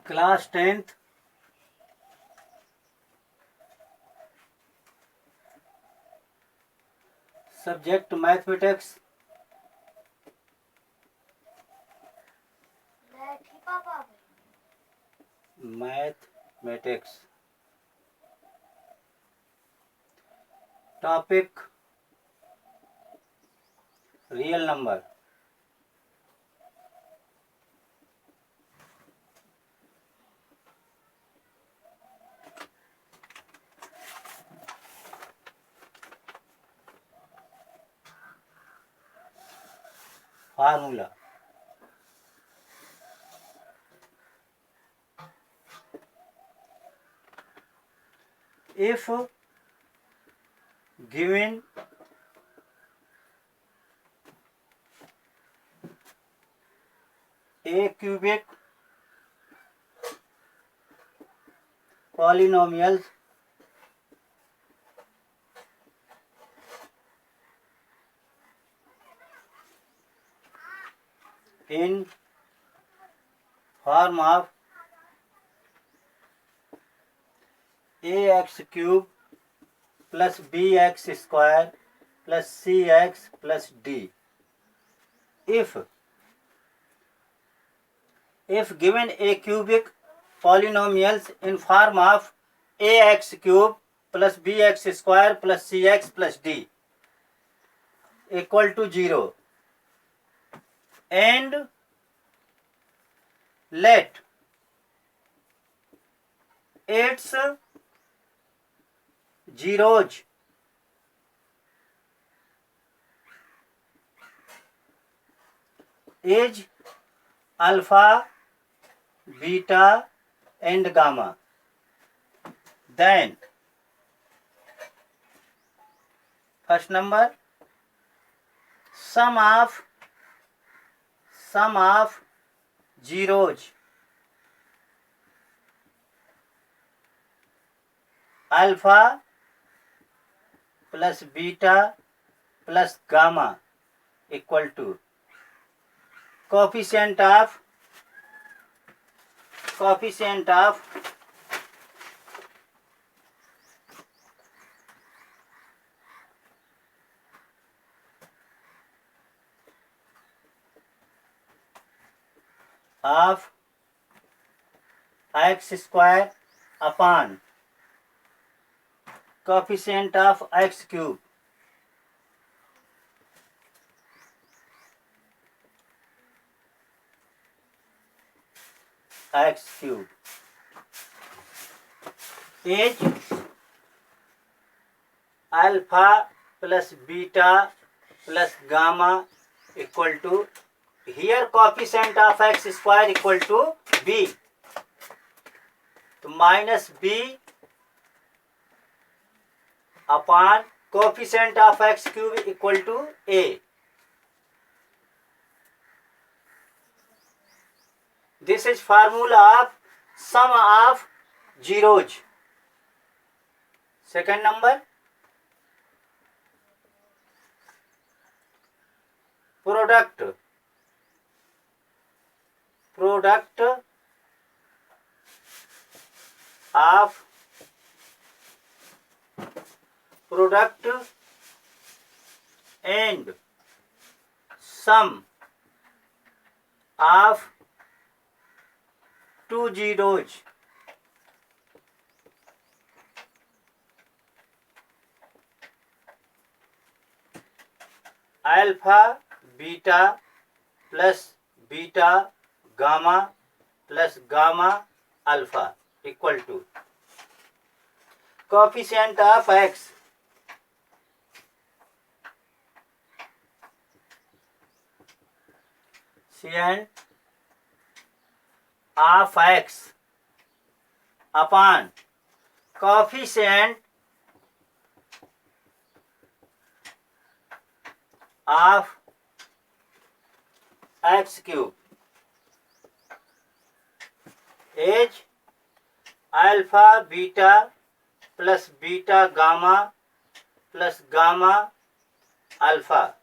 Class 10th, subject mathematics, mathematics. Topic real number. Formula. If given a cubic polynomials in form of ax cube plus bx square plus cx plus d. If given a cubic polynomials in form of ax cube plus bx square plus cx plus d equal to 0, and let its zeros is alpha, beta and gamma, then first number sum of zeros alpha plus beta plus gamma equal to coefficient of x square upon coefficient of x cube is alpha plus beta plus gamma equal to, here coefficient of x square equal to b, तो minus b upon coefficient of x cube equal to a. This is formula of sum of zeros. Second number, product and sum of two zeros alpha beta plus beta gamma plus gamma alpha equal to coefficient of x coefficient of x upon coefficient of x cube is alpha beta plus beta gamma plus gamma alpha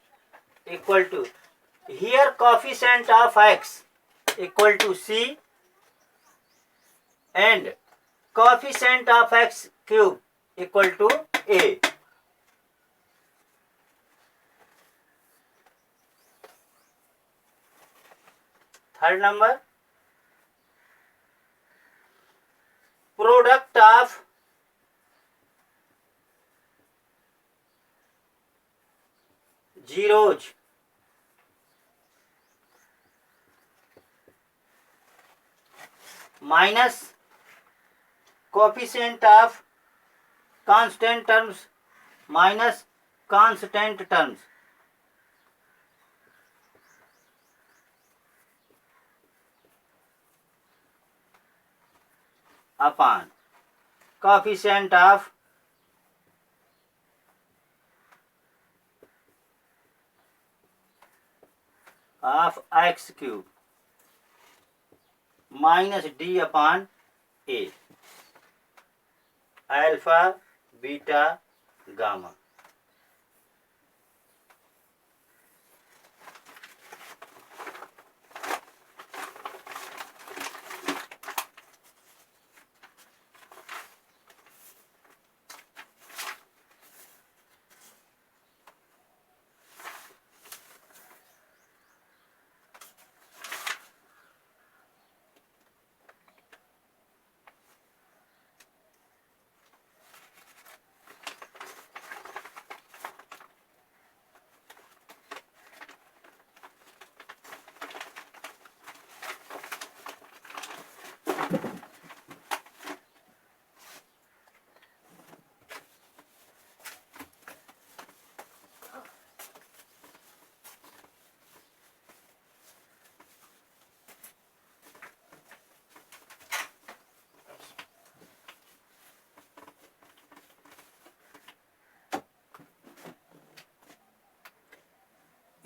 equal to, here coefficient of x equal to c and coefficient of x cube equal to a. Third number, product of zeros minus coefficient of constant terms minus constant terms upon coefficient of x cube minus d upon a, alpha, beta, gamma.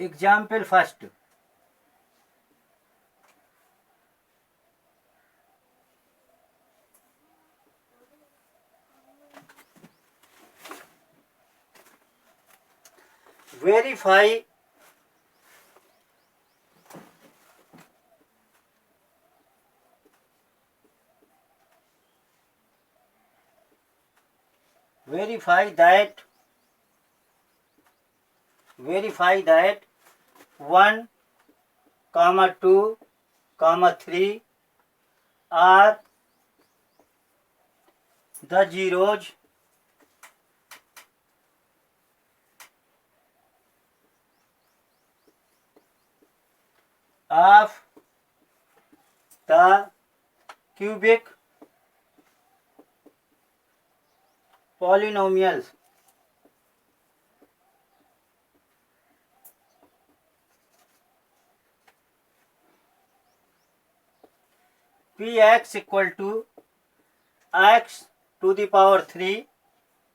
Example first. Verify that 1, 2, 3 are the zeros of the cubic polynomials px equal to x to the power 3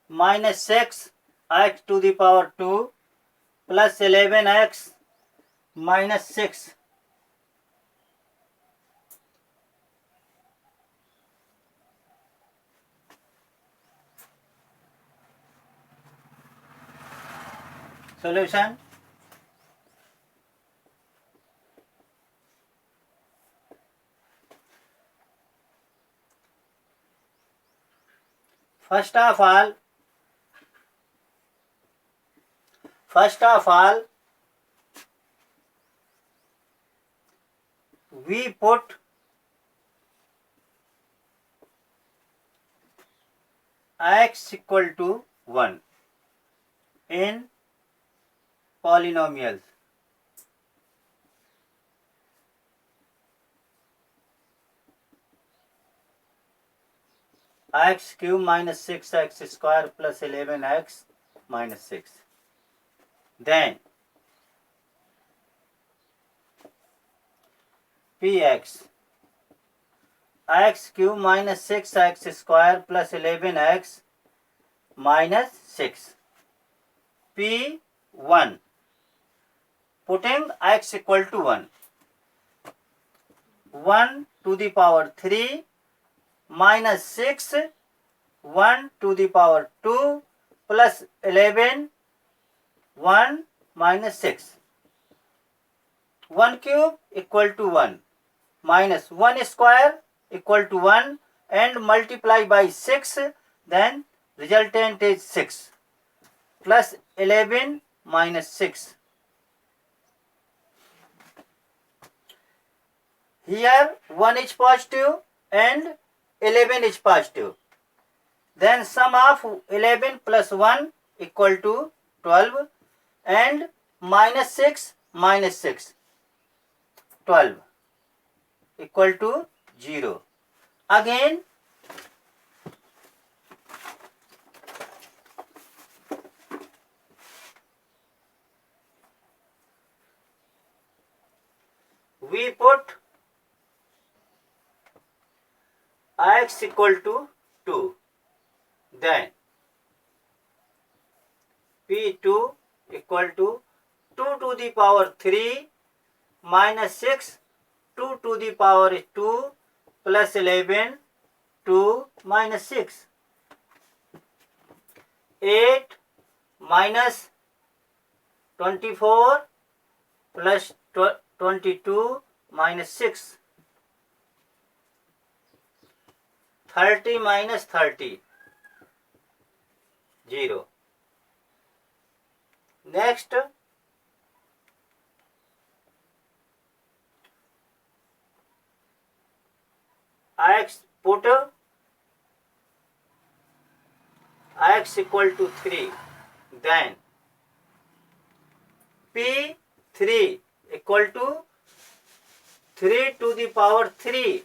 minus 6 x to the power 2 plus 11x minus 6. Solution. First of all, we put x equal to 1 in polynomials. X cube minus 6x square plus 11x minus 6. Then px x cube minus 6x square plus 11x minus 6. P1, putting x equal to 1. 1 to the power 3 minus 6, 1 to the power 2 plus 11, 1 minus 6. 1 cube equal to 1 minus 1 square equal to 1 and multiply by 6, then resultant is 6 plus 11 minus 6. Here 1 is positive and 11 is positive. Then sum of 11 plus 1 equal to 12 and minus 6 minus 6, 12 equal to 0. Again we put x equal to 2. Then P2 equal to 2 to the power 3 minus 6, 2 to the power 2 plus 11, 2 minus 6. 8 minus 24 plus 22 minus 6. 30 minus 30, 0. Next, x put x equal to 3. Then P3 equal to 3 to the power 3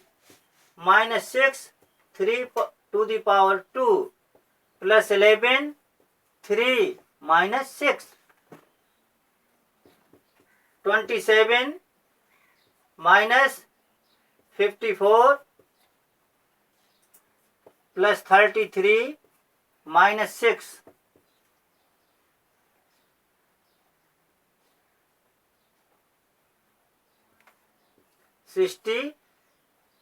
minus 6, 3 to the power 2 plus 11, 3 minus 6. 27 minus 54 plus 33 minus 6. 60.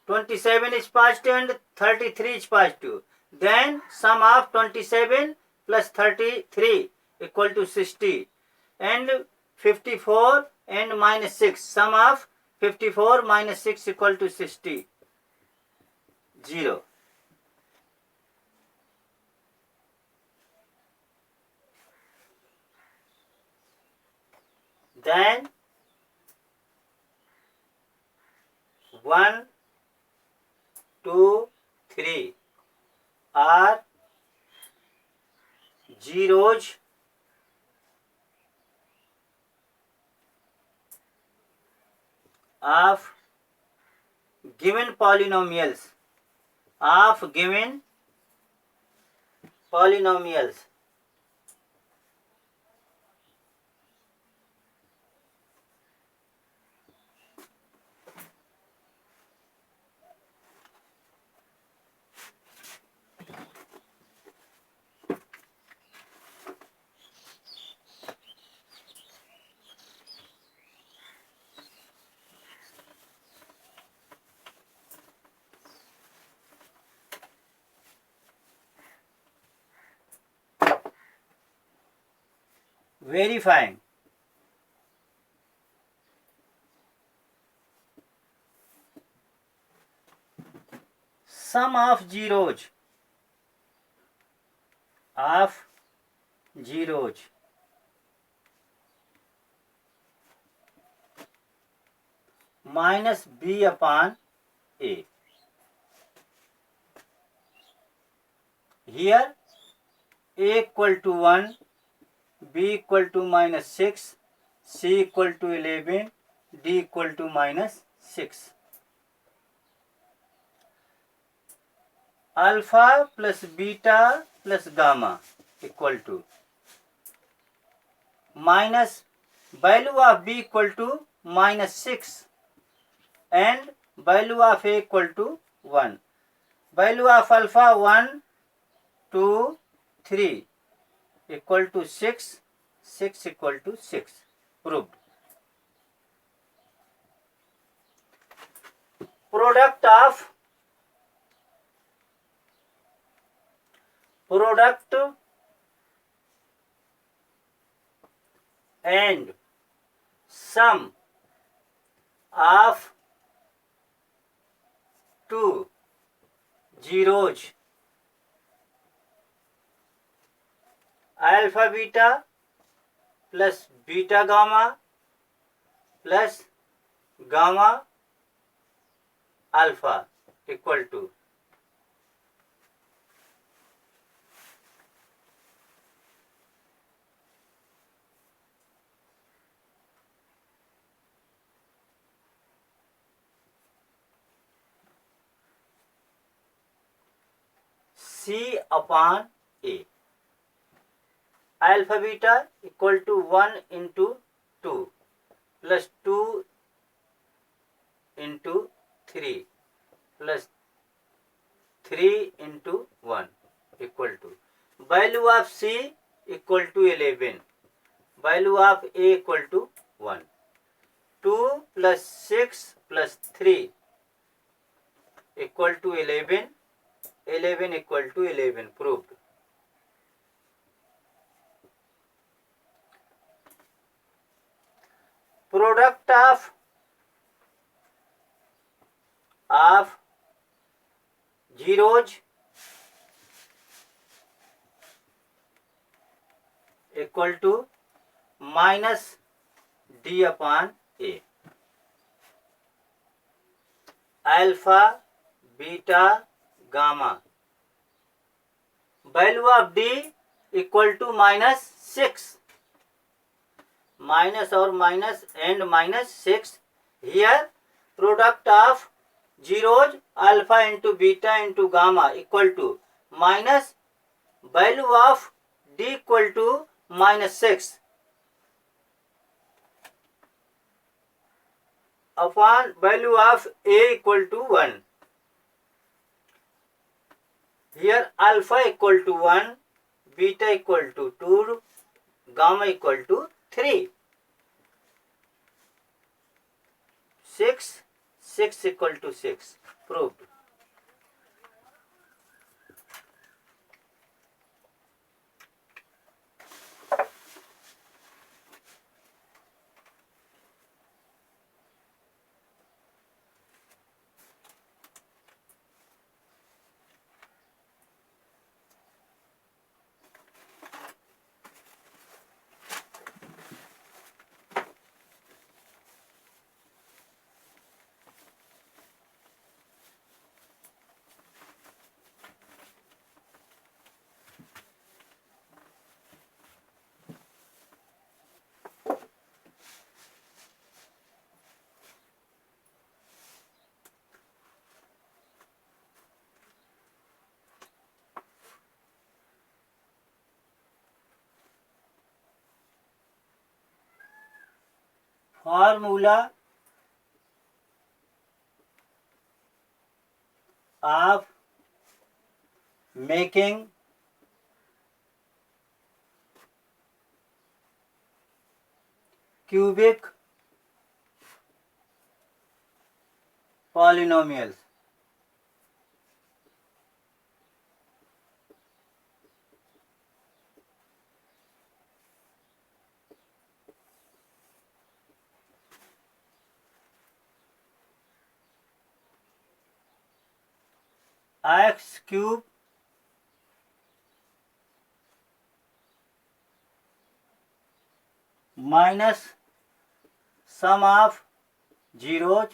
27 is positive and 33 is positive. Then sum of 27 plus 33 equal to 60 and 54 and minus 6. Sum of 54 minus 6 equal to 60. 0. Then 1, 2, 3 are zeros of given polynomials, verifying. Sum of zeros minus b upon a. Here a equal to 1, b equal to minus 6, c equal to 11, d equal to minus 6. Alpha plus beta plus gamma equal to minus value of b equal to minus 6 and value of a equal to 1. Value of alpha 1, 2, 3 equal to 6, 6 equal to 6. Proved. Product and sum of two zeros alpha beta plus beta gamma plus gamma alpha equal to C upon A. Alpha beta equal to 1 into 2 plus 2 into 3 plus 3 into 1 equal to value of C equal to 11, value of A equal to 1. 2 plus 6 plus 3 equal to 11, 11 equal to 11 proved. Product of zeros equal to minus D upon A. Alpha, beta, gamma. Value of D equal to minus 6. Minus or minus and minus 6. Here product of zeros alpha into beta into gamma equal to minus value of D equal to minus 6 upon value of A equal to 1. Here alpha equal to 1, beta equal to 2, gamma equal to 3. 6 equal to 6 proved. Formula of making cubic polynomials. X cube minus sum of zeros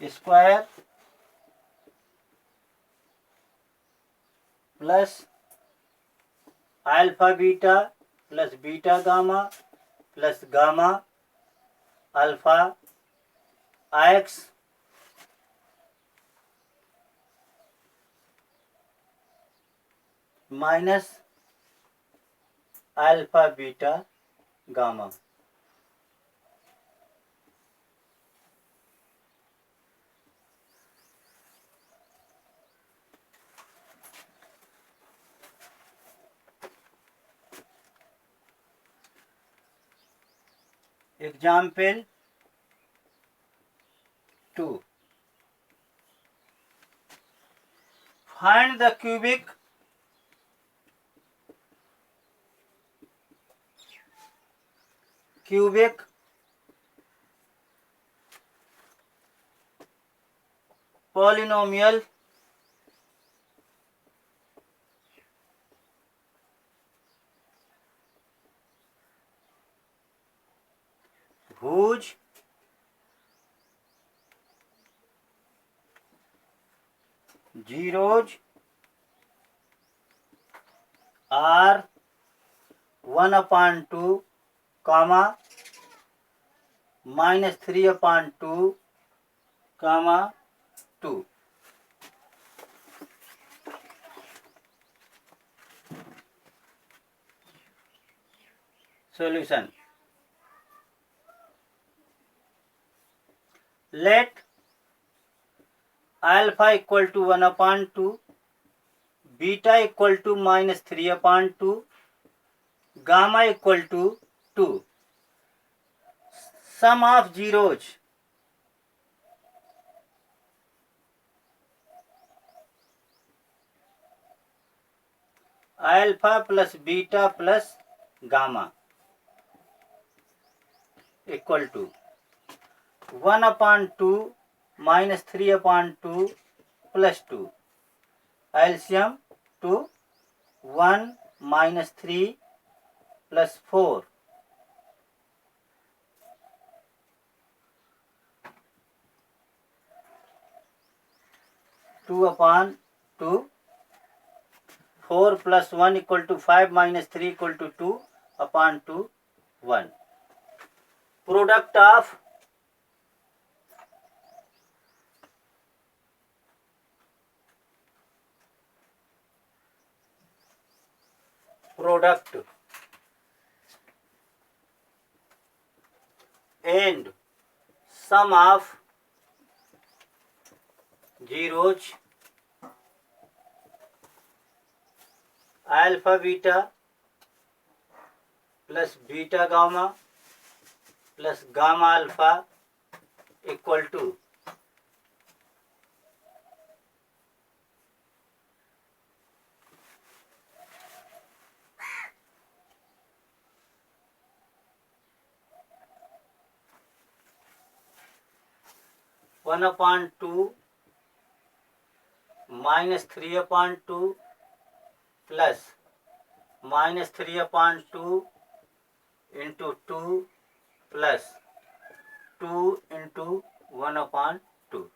square plus alpha beta plus beta gamma plus gamma alpha x minus alpha beta gamma. Example 2. Find the cubic polynomial whose zeros are 1/2, comma -3/2, comma 2. Solution. Let alpha equal to 1/2, beta equal to -3/2, gamma equal to 2. Sum of zeros alpha plus beta plus gamma equal to 1/2 -3/2 plus 2. LCM 2, 1 minus 3 plus 4. 2/2. 4 plus 1 equal to 5 minus 3 equal to 2/2, 1. Product of product and sum of zeros alpha beta plus beta gamma plus gamma alpha equal to 1/2 -3/2 plus -3/2 into 2 plus 2 into 1/2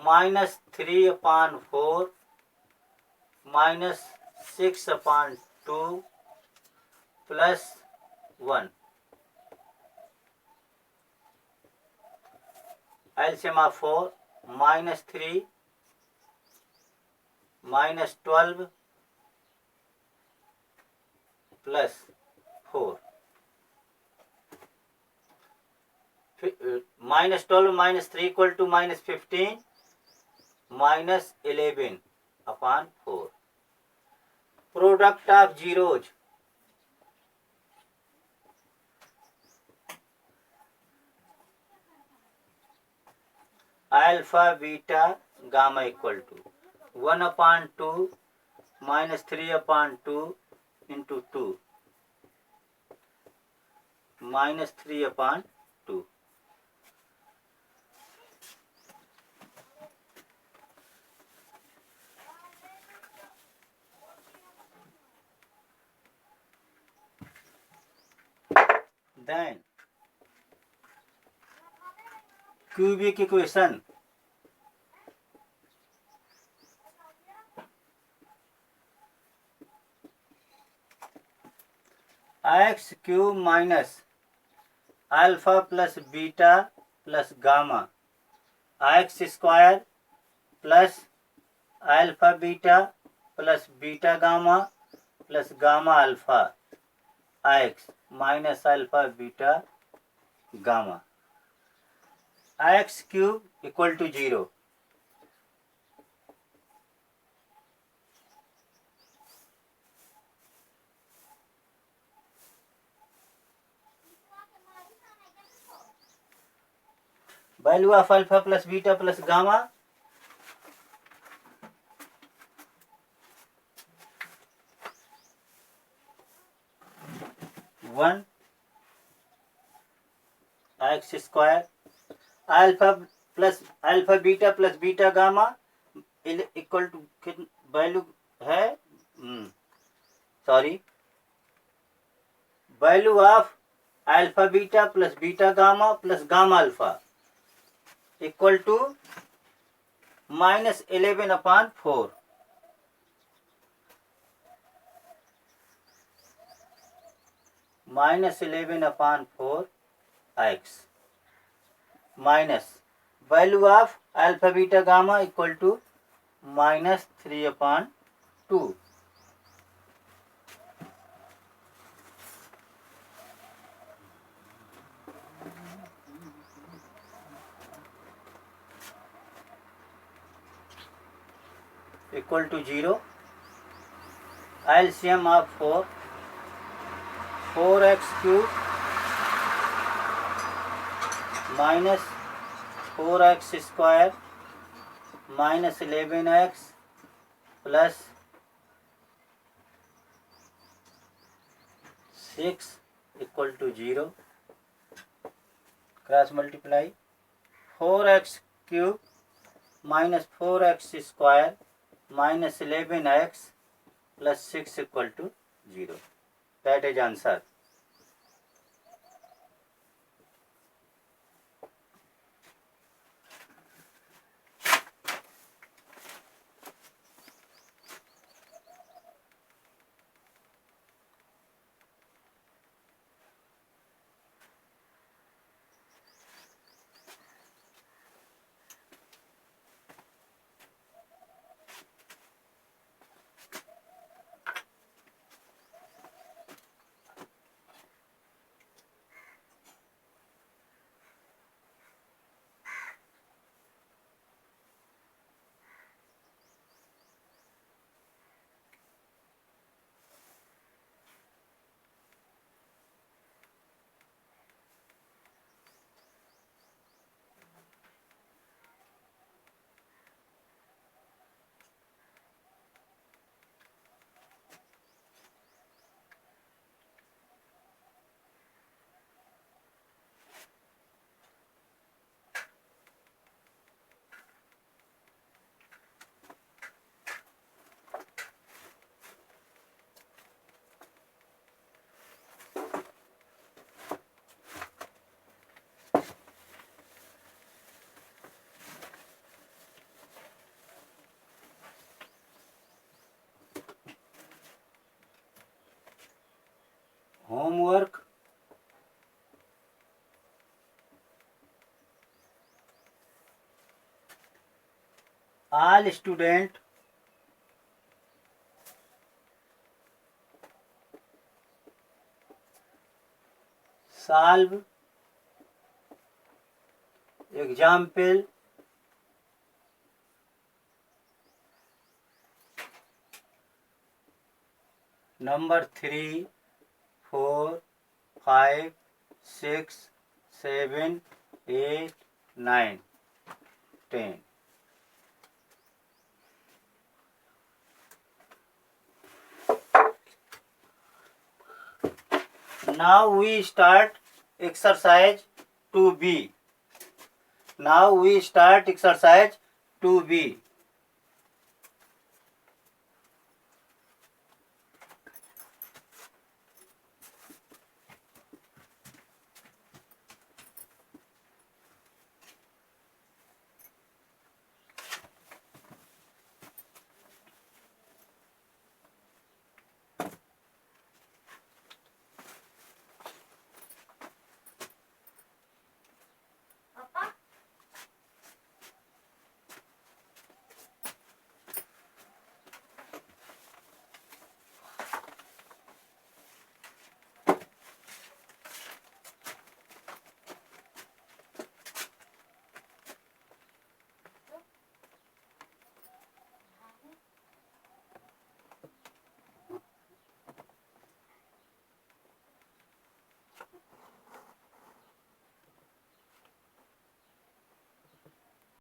-3/4 minus 6/2 plus 1. LCM of 4, -3 minus 12 plus 4. -12 minus 3 equal to -15 minus 11/4. Product of zeros alpha beta gamma equal to 1/2 -3/2 into 2 -3/2. Then cubic equation x cube minus alpha plus beta plus gamma x square plus alpha beta plus beta gamma plus gamma alpha x minus alpha beta gamma x cube equal to 0. Value of alpha plus beta plus gamma 1 x square alpha plus alpha beta plus beta gamma equal to value है, sorry, value of alpha beta plus beta gamma plus gamma alpha equal to -11/4 -11/4 x minus value of alpha beta gamma equal to -3/2 equal to 0. LCM of 4x cube minus 4x square minus 11x plus 6 equal to 0. Cross multiply 4x cube minus 4x square minus 11x plus 6 equal to 0. That is answer. Homework. All student solve example number 3, 4, 5, 6, 7, 8, 9, 10. Now we start exercise 2B. Now we start exercise 2B.